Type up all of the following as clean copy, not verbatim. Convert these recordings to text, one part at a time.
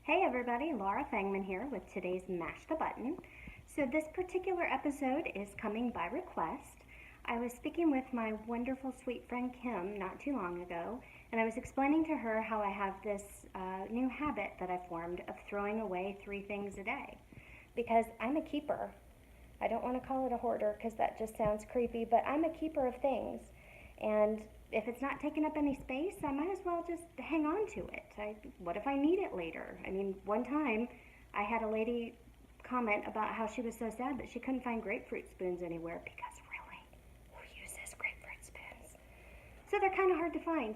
Hey everybody, Laura Fangman here with today's Mash the Button. So this particular episode is coming by request. I was speaking with my wonderful sweet friend Kim not too long ago, and I was explaining to her how I have this new habit that I formed of throwing away 3 things a day. Because I'm a keeper. I don't want to call it a hoarder because that just sounds creepy, but I'm a keeper of things. And if it's not taking up any space, I might as well just hang on to it. What if I need it later? I mean, one time I had a lady comment about how she was so sad that she couldn't find grapefruit spoons anywhere because really, who uses grapefruit spoons? So they're kind of hard to find.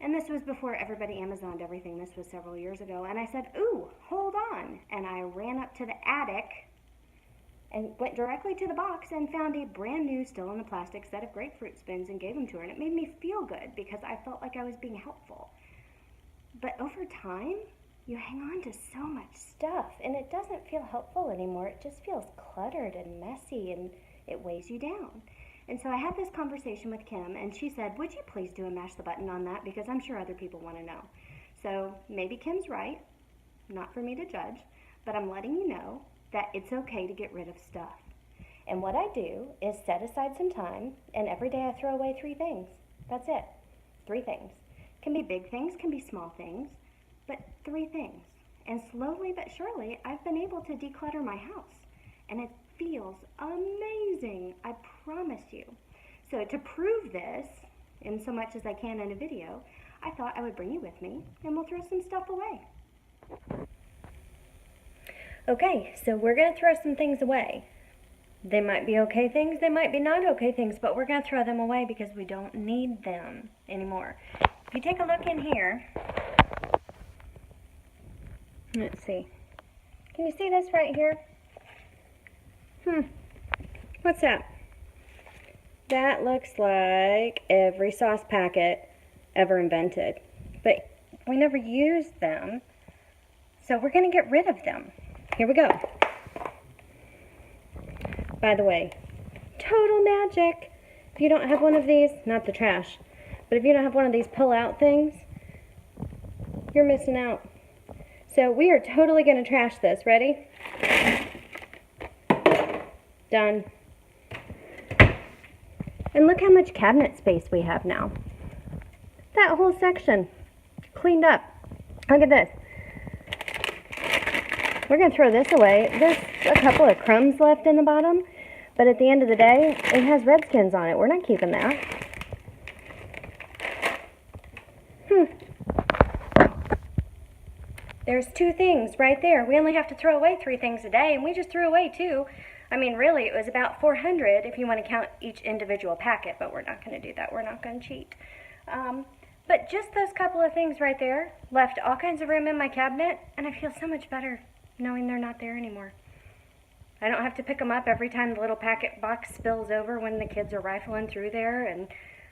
And this was before everybody Amazoned everything. This was several years ago. And I said, ooh, hold on. And I ran up to the attic and went directly to the box and found a brand new, still in the plastic set of grapefruit spoons and gave them to her. And it made me feel good because I felt like I was being helpful. But over time, you hang on to so much stuff and it doesn't feel helpful anymore. It just feels cluttered and messy and it weighs you down. And so I had this conversation with Kim and she said, would you please do a mash the button on that because I'm sure other people want to know. So maybe Kim's right, not for me to judge, but I'm letting you know that it's okay to get rid of stuff. And what I do is set aside some time, and every day I throw away 3 things. That's it. 3 things. Can be big things, can be small things, but 3 things. And slowly but surely, I've been able to declutter my house. And it feels amazing, I promise you. So to prove this, in so much as I can in a video, I thought I would bring you with me, and we'll throw some stuff away. Okay, so we're going to throw some things away. They might be okay things, they might be not okay things, but we're going to throw them away because we don't need them anymore. If you take a look in here, let's see. Can you see this right here? What's that? That looks like every sauce packet ever invented, but we never used them, so we're going to get rid of them. Here we go. By the way, total magic. If you don't have one of these, not the trash, but if you don't have one of these pull-out things, you're missing out. So we are totally going to trash this. Ready? Done. And look how much cabinet space we have now. That whole section cleaned up. Look at this. We're going to throw this away. There's a couple of crumbs left in the bottom, but at the end of the day, it has redskins on it. We're not keeping that. There's 2 things right there. We only have to throw away 3 things a day, and we just threw away 2. I mean, really, it was about 400 if you want to count each individual packet, but we're not going to do that. We're not going to cheat. But just those couple of things right there left all kinds of room in my cabinet, and I feel so much better knowing they're not there anymore. I don't have to pick them up every time the little packet box spills over when the kids are rifling through there, and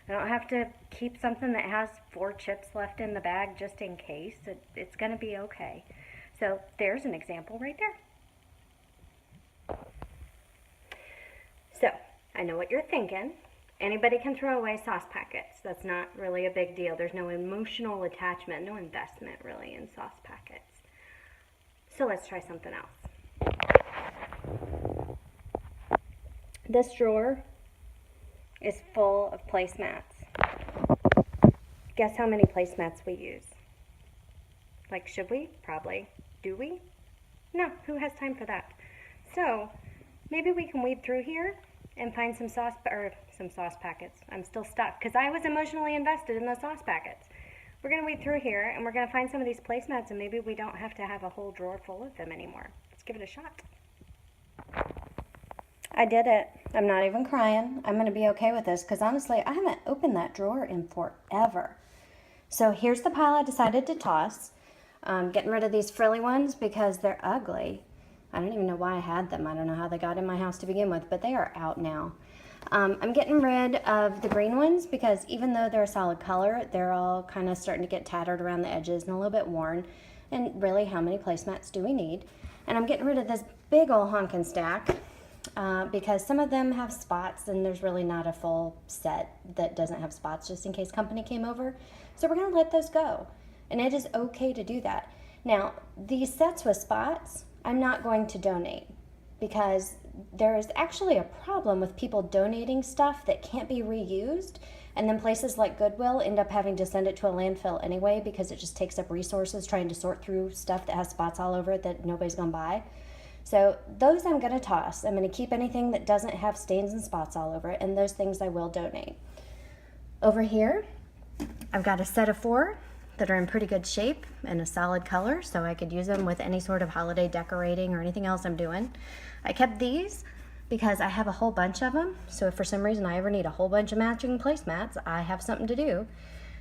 I don't have to keep something that has 4 chips left in the bag just in case. It's going to be okay. So there's an example right there. So I know what you're thinking. Anybody can throw away sauce packets. That's not really a big deal. There's no emotional attachment, no investment really in sauce packets. So let's try something else. This drawer is full of placemats. Guess how many placemats we use? Like, should we? Probably. Do we? No, who has time for that? So maybe we can weed through here and find some sauce packets. I'm still stuck because I was emotionally invested in those sauce packets. We're going to weed through here and we're going to find some of these placemats and maybe we don't have to have a whole drawer full of them anymore. Let's give it a shot. I did it. I'm not even crying. I'm going to be okay with this because honestly, I haven't opened that drawer in forever. So here's the pile I decided to toss. Getting rid of these frilly ones because they're ugly. I don't even know why I had them. I don't know how they got in my house to begin with, but they are out now. I'm getting rid of the green ones because even though they're a solid color, they're all kind of starting to get tattered around the edges and a little bit worn. And really, how many placemats do we need? And I'm getting rid of this big old honkin' stack because some of them have spots and there's really not a full set that doesn't have spots just in case company came over. So we're going to let those go. And it is okay to do that. Now, these sets with spots, I'm not going to donate because there is actually a problem with people donating stuff that can't be reused, and then places like Goodwill end up having to send it to a landfill anyway because it just takes up resources trying to sort through stuff that has spots all over it that nobody's going to buy. So those I'm going to toss. I'm going to keep anything that doesn't have stains and spots all over it, and those things I will donate. Over here, I've got a set of 4 that are in pretty good shape and a solid color, so I could use them with any sort of holiday decorating or anything else I'm doing. I kept these because I have a whole bunch of them, so if for some reason I ever need a whole bunch of matching placemats, I have something to do.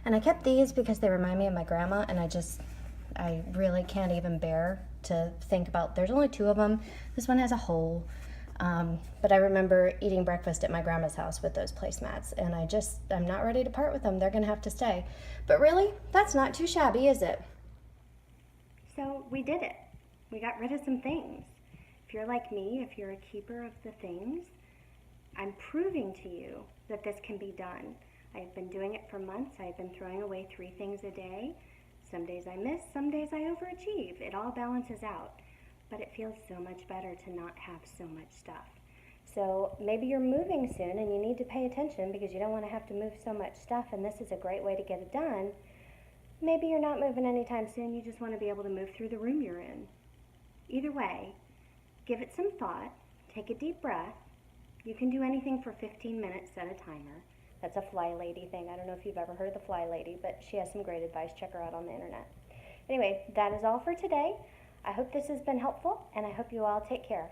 And I kept these because they remind me of my grandma, and I really can't even bear to think about, there's only 2 of them. This one has a hole. But I remember eating breakfast at my grandma's house with those placemats, and I'm not ready to part with them. They're gonna have to stay. But really, that's not too shabby, is it? So we did it. We got rid of some things. If you're like me, if you're a keeper of the things, I'm proving to you that this can be done. I've been doing it for months. I've been throwing away 3 things a day. Some days I miss, some days I overachieve. It all balances out. But it feels so much better to not have so much stuff. So maybe you're moving soon and you need to pay attention because you don't want to have to move so much stuff, and this is a great way to get it done. Maybe you're not moving anytime soon, you just want to be able to move through the room you're in. Either way, give it some thought, take a deep breath. You can do anything for 15 minutes, set a timer. That's a Fly Lady thing. I don't know if you've ever heard of the Fly Lady, but she has some great advice. Check her out on the internet. Anyway, that is all for today. I hope this has been helpful, and I hope you all take care.